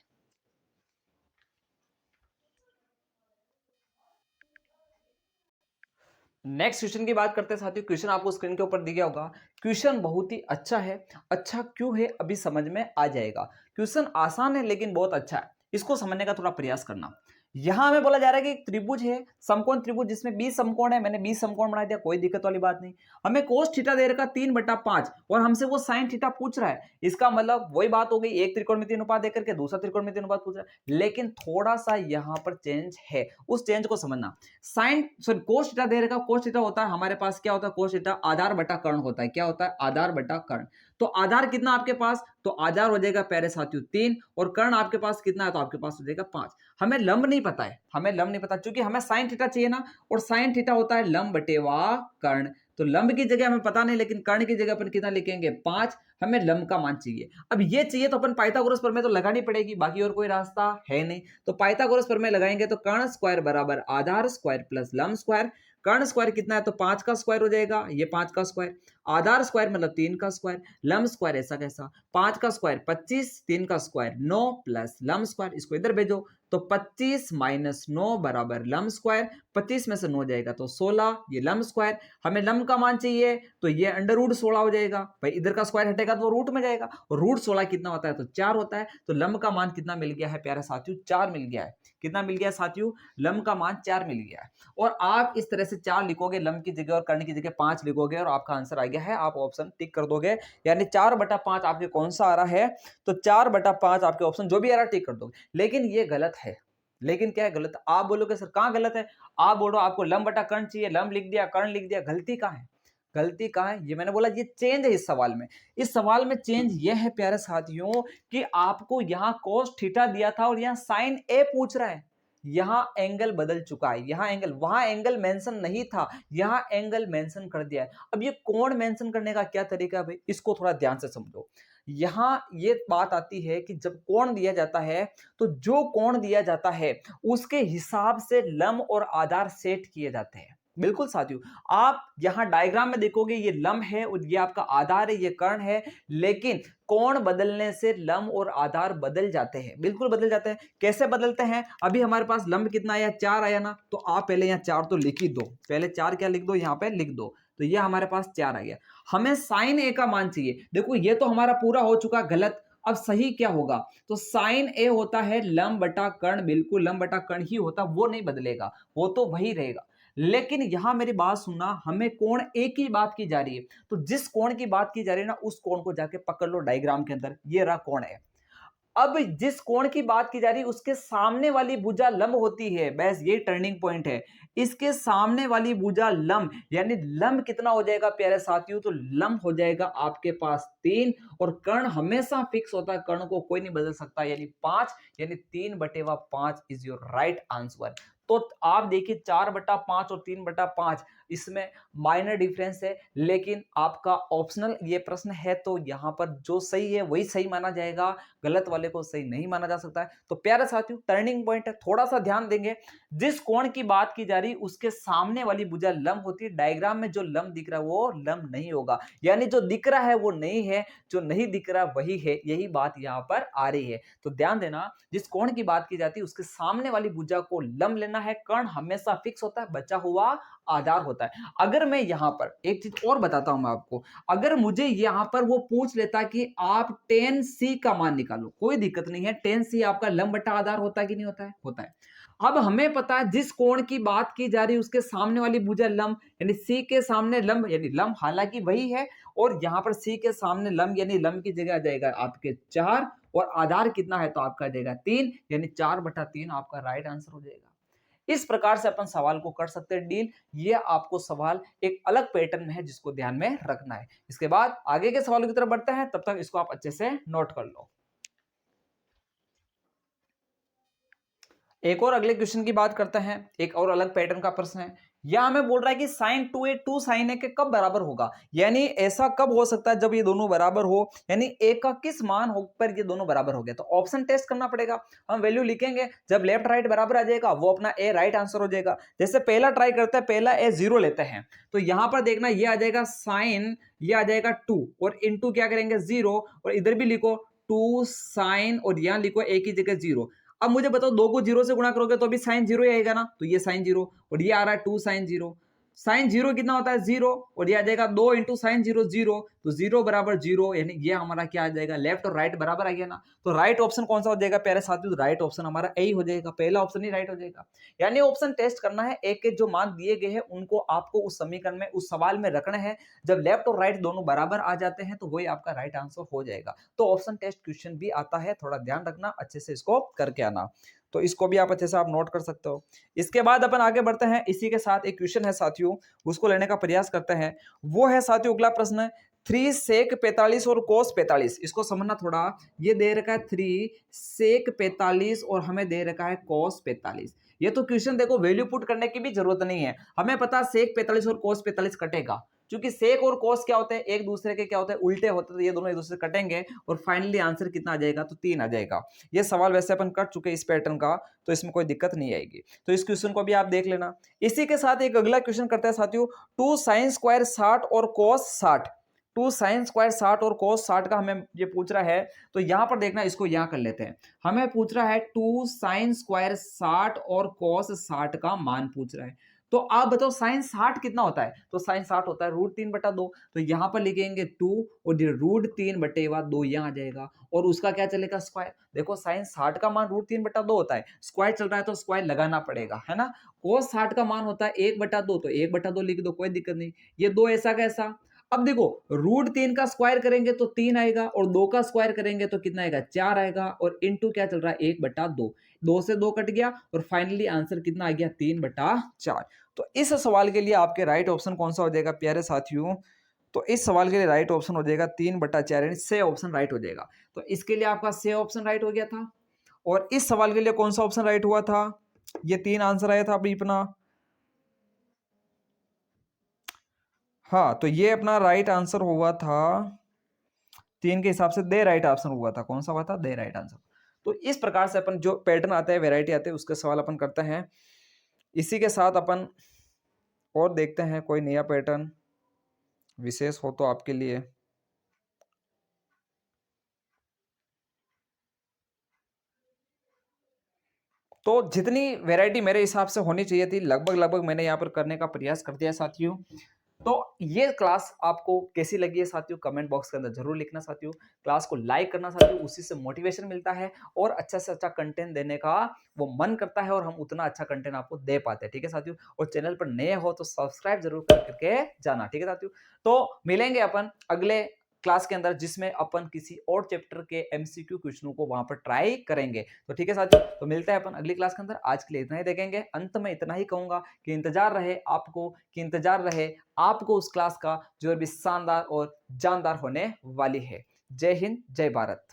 S1: नेक्स्ट क्वेश्चन की बात करते हैं साथियों। क्वेश्चन आपको स्क्रीन के ऊपर दिया गया होगा। क्वेश्चन बहुत ही अच्छा है। अच्छा क्यों है अभी समझ में आ जाएगा। क्वेश्चन आसान है लेकिन बहुत अच्छा है, इसको समझने का थोड़ा प्रयास करना। यहां हमें बोला जा रहा है कि एक त्रिभुज है, समकोण त्रिभुज, जिसमें 20 समकोण है। मैंने 20 समकोण बना दिया, कोई दिक्कत वाली बात नहीं। हमें कोस थीटा दे रखा 3/5 और हमसे वो साइन थीटा पूछ रहा है। इसका मतलब वही बात हो गई, एक त्रिकोण में 3 अनुपात देकर के दूसरा त्रिकोण में 3 अनुपात पूछ रहा है, लेकिन थोड़ा सा यहां पर चेंज है, उस चेंज को समझना। साइन सॉरी कोस थीटा दे रखा, कोस थीटा होता है हमारे पास, क्या होता है कोस थीटा, आधार बटा कर्ण होता है। क्या होता है, आधार बटा कर्ण। तो आधार कितना आपके पास, तो आधार हो जाएगा प्यारे साथियों 3, और कर्ण आपके पास कितना है, तो आपके पास हो जाएगा 5। हमें लंब नहीं पता है, हमें लंब नहीं पता, क्योंकि हमें साइन थीटा चाहिए ना, और साइन थीटा होता है लंब बटेवा कर्ण। तो लंब की जगह हमें पता नहीं, लेकिन कर्ण की जगह अपन कितना लिखेंगे 5। हमें लंब का मान चाहिए। अब ये चाहिए तो अपन पाइथागोरस प्रमेय तो लगानी पड़ेगी, बाकी और कोई रास्ता है नहीं। तो पाइथागोरस प्रमेय लगाएंगे तो कर्ण स्क्वायर बराबर आधार स्क्वायर प्लस लंब स्क्वायर। कर्ण स्क्वायर कितना है, तो 5 का स्क्वायर हो जाएगा, ये 5 का स्क्वायर। आधार स्क्वायर मतलब 3 का स्क्वायर, लंब स्क्वायर ऐसा कैसा, 5 का स्क्वायर 25, 3 का स्क्वायर 9 प्लस लंब स्क्वायर, इसको इधर भेजो। तो 25 - 9 बराबर लंब स्क्वायर, 25 में से 9 जाएगा तो 16, ये लंब स्क्वायर। हमें लंब का मान चाहिए, तो ये अंडर रूट 16 हो जाएगा भाई, इधर का स्क्वायर हटेगा तो रूट में जाएगा, और रूट 16 कितना होता है, तो 4 होता है। तो लंब का मान कितना मिल गया है प्यारे साथियों, 4 मिल गया है। कितना मिल गया साथियों, लंब का मान 4 मिल गया है। और आप इस तरह से 4 लिखोगे लंब की जगह, और कर्ण की जगह 5 लिखोगे, और आपका आंसर आ गया है, आप ऑप्शन टिक कर दोगे। यानी 4/5 आपके कौन सा आ रहा है, तो 4/5 आपके ऑप्शन जो भी आ रहा है टिक कर दोगे। लेकिन ये गलत है। लेकिन क्या है गलत, आप बोलोगे सर कहां गलत है, आप बोलो आपको लंब बटा कर्ण चाहिए, लंब लिख दिया कर्ण लिख दिया, गलती कहां है, गलती कहां है, ये मैंने बोला ये चेंज है इस सवाल में। इस सवाल में चेंज ये है प्यारे साथियों कि आपको यहां cos थीटा दिया था और यहां sin a पूछ रहा है। यहां एंगल बदल चुका है, यहां एंगल, वहां एंगल मेंशन नहीं था, यहां एंगल मेंशन कर दिया है। अब ये कोण मेंशन करने का क्या तरीका है भाई, इसको थोड़ा ध्यान से समझो। यहां ये बात आती है कि जब कोण दिया जाता है, तो जो कोण दिया जाता है उसके हिसाब से लंब और आधार सेट किए जाते हैं। बिल्कुल साथियों, आप यहां डायग्राम में देखोगे ये लंब है और ये आपका आधार है, ये कर्ण है, लेकिन कोण बदलने से लंब और आधार बदल जाते हैं, बिल्कुल बदल जाते हैं। कैसे बदलते हैं, अभी हमारे पास लंब कितना आया, 4 आया ना, तो आप पहले यहां 4 तो लिख ही दो, पहले 4 क्या लिख दो, यहां पे लिख दो। तो ये हमारे पास 4 आ गया। हमें साइन ए का मान चाहिए। देखो ये तो हमारा पूरा हो चुका गलत, अब सही क्या होगा, तो साइन ए होता है लंब बटा कर्ण, बिल्कुल लंब बटा कर्ण ही होता, वो नहीं बदलेगा, वो तो वही रहेगा। लेकिन यहां मेरी बात सुनना, हमें कोण ए की बात की जा रही है, तो जिस कोण की बात की जा रही है ना, उस कोण को जाके पकड़ लो डायग्राम के अंदर, ये रहा कोण है। अब जिस कोण की बात की जा रही है उसके सामने वाली भुजा लंब होती है, बस ये टर्निंग पॉइंट है। इसके सामने वाली भुजा लंब, यानी लंब कितना हो जाएगा प्यारे साथियों, तो लंब हो जाएगा आपके पास 3, और कर्ण हमेशा फिक्स होता है, कर्ण को कोई नहीं बदल सकता, यानी 5, यानी 3/5 इज योर राइट आंसर। तो आप देखिए 4/5 और 3/5 इसमें माइनर डिफरेंस है, लेकिन आपका ऑप्शनल ये प्रश्न है, तो यहां पर जो सही है वही सही माना जाएगा, गलत वाले को सही नहीं माना जा सकता है। तो प्यारे साथियों टर्निंग पॉइंट है, थोड़ा सा ध्यान देंगे। जिस कोण की बात की जा रही उसके सामने वाली भुजा लंब होती है, डायग्राम में जो लंब दिख रहा है वो लंब नहीं होगा, यानी जो दिख रहा है वो नहीं है, जो नहीं दिख रहा वही है, यही बात यहां पर आ रही है। तो ध्यान देना, जिस कोण की बात की जाती है उसके सामने वाली भुजा को लंब लेना है, कर्ण हमेशा फिक्स होता है, बचा हुआ आधार होता है। अगर मैं यहां पर एक चीज और बताता हूं मैं आपको, अगर मुझे यहां पर वो पूछ लेता कि आप tan c का मान निकालो, कोई दिक्कत नहीं है, tan c आपका लंब बटा आधार होता है कि नहीं होता है, होता है। अब हमें पता है जिस कोण की बात की जा रही है उसके सामने वाली भुजा लंब, यानी c के सामने लंब, यानी लंब हालांकि वही है, और यहां पर c के सामने लंब, यानी लंब की जगह आ जाएगा आपके 4, और आधार कितना है, तो आपका जाएगा 3, यानी 4/3 आपका राइट आंसर हो जाएगा। इस प्रकार से अपन सवाल को कर सकते हैं डील। ये आपको सवाल एक अलग पैटर्न में है जिसको ध्यान में रखना है। इसके बाद आगे के सवालों की तरफ बढ़ते हैं, तब तक इसको आप अच्छे से नोट कर लो। एक और अगले क्वेश्चन की बात करते हैं। एक और अलग पैटर्न का प्रश्न है। यह हमें बोल रहा है कि साइन 2a 2 साइन a के कब बराबर होगा, यानी ऐसा कब हो सकता है जब ये दोनों बराबर हो, यानी a का किस मान हो पर ये दोनों बराबर हो गया। तो ऑप्शन टेस्ट करना पड़ेगा। हम वैल्यू लिखेंगे, जब लेफ्ट राइट बराबर आ जाएगा वो अपना a राइट आंसर हो जाएगा। जैसे पहला ट्राई करते हैं, पहला a 0 लेते हैं, तो यहां पर देखना ये आ जाएगा साइन, ये आ जाएगा 2 और इनटू क्या करेंगे 0, और इधर भी लिखो 2 साइन और यहां लिखो a की जगह 0। अब मुझे बताओ 2 को 0 से गुणा करोगे तो अभी साइन 0 ही आएगा ना, तो ये साइन 0 और ये आ रहा है 2 साइन 0। साइन 0 कितना होता है 0, और ये आ जाएगा 2 इंटू साइन 0 0, तो 0 बराबर 0, यानी ये हमारा क्या आ जाएगा, लेफ्ट और राइट बराबर आ गया ना। तो राइट ऑप्शन कौन सा हो जाएगा प्यारे साथियों, राइट ऑप्शन हमारा ए ही हो जाएगा, पहला ऑप्शन ही राइट हो जाएगा। यानी ऑप्शन टेस्ट करना है, एक के जो मान दिए गए हैं उनको आपको उस समीकरण में, उस सवाल में रखना है। जब लेफ्ट और राइट दोनों बराबर आ जाते हैं तो वही आपका राइट आंसर हो जाएगा। तो ऑप्शन टेस्ट क्वेश्चन भी आता है, थोड़ा ध्यान रखना, अच्छे से इसको करके आना। तो इसको भी आप अच्छे से आप नोट कर सकते हो। इसके बाद अपन आगे बढ़ते हैं, इसी के साथ एक क्वेश्चन है साथियों, उसको लेने का प्रयास करते हैं। वो है साथियों अगला प्रश्न, 3 सेक 45 और कोस 45। इसको समझना थोड़ा, ये दे रखा है 3 सेक 45 और हमें दे रखा है कोस 45। ये तो क्वेश्चन देखो वैल्यू पुट करने की भी जरूरत नहीं है, हमें पता सेक 45 और कोस 45 कटेगा, क्योंकि सेक और कोस क्या होते हैं, एक दूसरे के क्या होते हैं, उल्टे होते हैं, तो ये दोनों एक दूसरे से कटेंगे और फाइनली आंसर कितना आ जाएगा, तो 3 आ जाएगा। ये सवाल वैसे अपन कर चुके इस पैटर्न का, तो इसमें कोई दिक्कत नहीं आएगी। तो इस क्वेश्चन को भी आप देख लेना। इसी के साथ एक अगला क्वेश्चन करते हैं साथियों, 2 साइन स्क्वायर 60 और कोस 60। 2 साइन स्क्वायर 60 और कोस 60 का हमें ये पूछ रहा है। तो यहां पर देखना, इसको यहां कर लेते हैं। हमें पूछ रहा है 2 साइन स्क्वायर 60 और कोस 60 का मान पूछ रहा है। तो आप बताओ साइन 60 कितना होता है, तो साइन 60 होता है √3/2। तो यहां पर लिखेंगे 2 और √3/2 यहां आ जाएगा, और उसका क्या चलेगा स्क्वायर। देखो साइन 60 का मान √3/2 होता है, स्क्वायर चल रहा है तो स्क्वायर लगाना पड़ेगा, है ना। कोस 60 का मान होता है 1/2, तो 1/2 लिख दो, कोई दिक्कत नहीं। ये 2 ऐसा कैसा, अब देखो √3 का स्क्वायर करेंगे तो 3 आएगा, और 2 का स्क्वायर करेंगे तो कितना आएगा 4 आएगा, और इनटू क्या चल रहा है 1/2, 2 से 2 कट गया, और फाइनली आंसर कितना आ गया 3/4। तो इस सवाल के लिए आपके राइट ऑप्शन कौन सा हो जाएगा प्यारे साथियों, तो इस सवाल के लिए राइट ऑप्शन हो जाएगा 3/4, यानी से ऑप्शन राइट हो जाएगा। तो इसके लिए आपका से ऑप्शन राइट हो गया था, और इस सवाल के लिए कौन सा ऑप्शन राइट हुआ था, ये 3 आंसर आया था अभी अपना। हाँ, तो ये अपना राइट आंसर हुआ था 3 के हिसाब से, दे राइट आंसर हुआ था, कौन सा हुआ था, दे राइट आंसर। तो इस प्रकार से अपन जो पैटर्न आता है, वेराइटी आते हैं, उसके सवाल अपन करते हैं। इसी के साथ अपन और देखते हैं कोई नया पैटर्न विशेष हो तो आपके लिए। तो जितनी वैरायटी मेरे हिसाब से होनी चाहिए थी, लगभग लगभग मैंने यहाँ पर करने का प्रयास कर दिया साथियों। तो ये क्लास आपको कैसी लगी है साथियों, कमेंट बॉक्स के अंदर जरूर लिखना साथियों। क्लास को लाइक करना साथियों, उसी से मोटिवेशन मिलता है और अच्छा से अच्छा कंटेंट देने का वो मन करता है, और हम उतना अच्छा कंटेंट आपको दे पाते हैं, ठीक है साथियों। और चैनल पर नए हो तो सब्सक्राइब जरूर करके जाना, ठीक है साथियों। तो मिलेंगे अपन अगले क्लास के अंदर, जिसमें अपन किसी और चैप्टर के एमसीक्यू क्वेश्चनों को वहां पर ट्राई करेंगे। तो ठीक है साथियों, तो मिलते हैं अपन अगली क्लास के अंदर। आज के लिए इतना ही देखेंगे। अंत में इतना ही कहूंगा कि इंतजार रहे आपको उस क्लास का जो अभी शानदार और जानदार होने वाली है। जय हिंद, जय भारत।